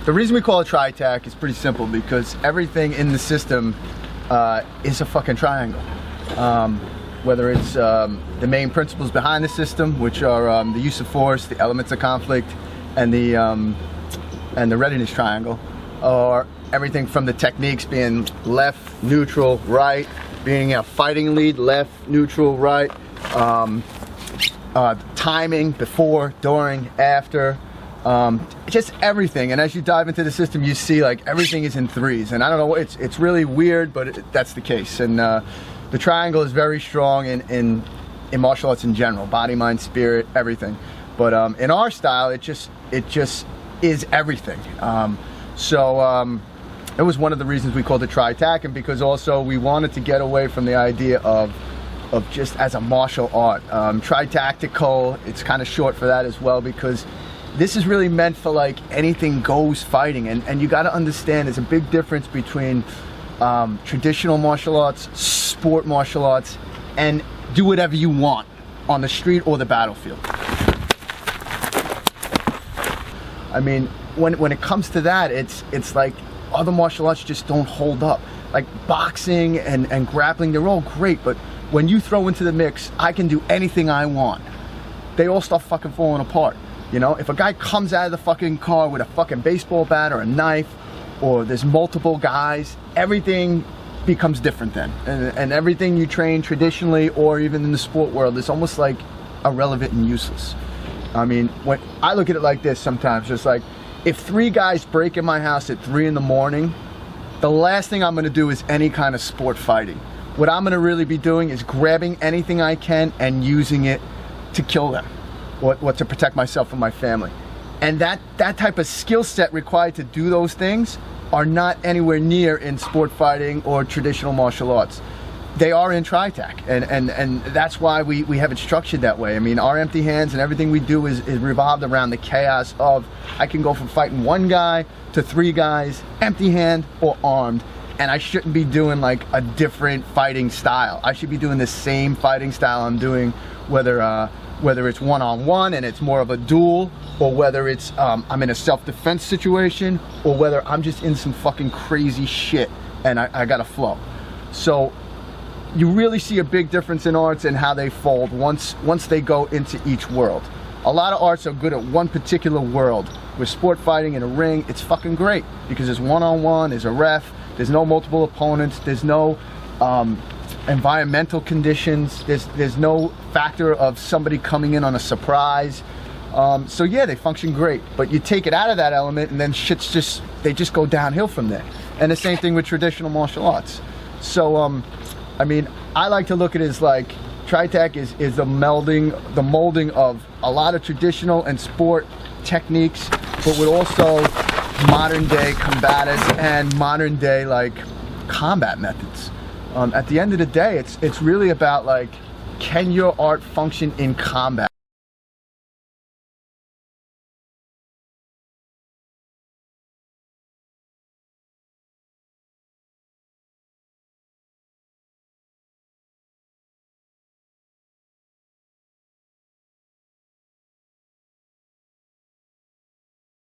The reason we call it TRITAC is pretty simple, because everything in the system is a fucking triangle. Whether it's the main principles behind the system, which are the use of force, the elements of conflict, and the readiness triangle, or everything from the techniques being left, neutral, right, being a fighting lead, left, neutral, right, timing before, during, after, just everything. And as you dive into the system, you see like everything is in threes, and I don't know, it's really weird, but that's the case. And the triangle is very strong in martial arts in general, body, mind, spirit, everything. But in our style, it just is everything. It was one of the reasons we called it TRITAC, and because also we wanted to get away from the idea of just as a martial art. Tri-tactical, it's kind of short for that as well, because this is really meant for like anything goes fighting, and you got to understand there's a big difference between traditional martial arts, sport martial arts, and do whatever you want on the street or the battlefield. I mean, when it comes to that, it's like other martial arts just don't hold up. Like boxing and grappling, they're all great, but when you throw into the mix, I can do anything I want, they all start fucking falling apart. You know, if a guy comes out of the fucking car with a fucking baseball bat or a knife, or there's multiple guys, everything becomes different then. And everything you train traditionally or even in the sport world is almost like irrelevant and useless. I mean, when I look at it like this sometimes, just like, if 3 guys break in my house at 3 in the morning, the last thing I'm gonna do is any kind of sport fighting. What I'm gonna really be doing is grabbing anything I can and using it to kill them, or to protect myself and my family. And that type of skill set required to do those things are not anywhere near in sport fighting or traditional martial arts. They are in TRITAC, and that's why we have it structured that way. I mean, our empty hands and everything we do is revolved around the chaos of, I can go from fighting 1 guy to 3 guys, empty hand or armed, and I shouldn't be doing like a different fighting style. I should be doing the same fighting style I'm doing, whether it's one-on-one and it's more of a duel, or whether it's I'm in a self-defense situation, or whether I'm just in some fucking crazy shit and I gotta flow. So you really see a big difference in arts and how they fold once they go into each world. A lot of arts are good at one particular world. With sport fighting in a ring, it's fucking great because there's one-on-one, there's a ref, there's no multiple opponents, there's no environmental conditions, there's no factor of somebody coming in on a surprise. So yeah, they function great, but you take it out of that element and then they just go downhill from there. And the same thing with traditional martial arts. So I mean, I like to look at it as like TRITAC is the molding of a lot of traditional and sport techniques, but with also modern day combatives and modern day like combat methods. At the end of the day, it's really about like, can your art function in combat?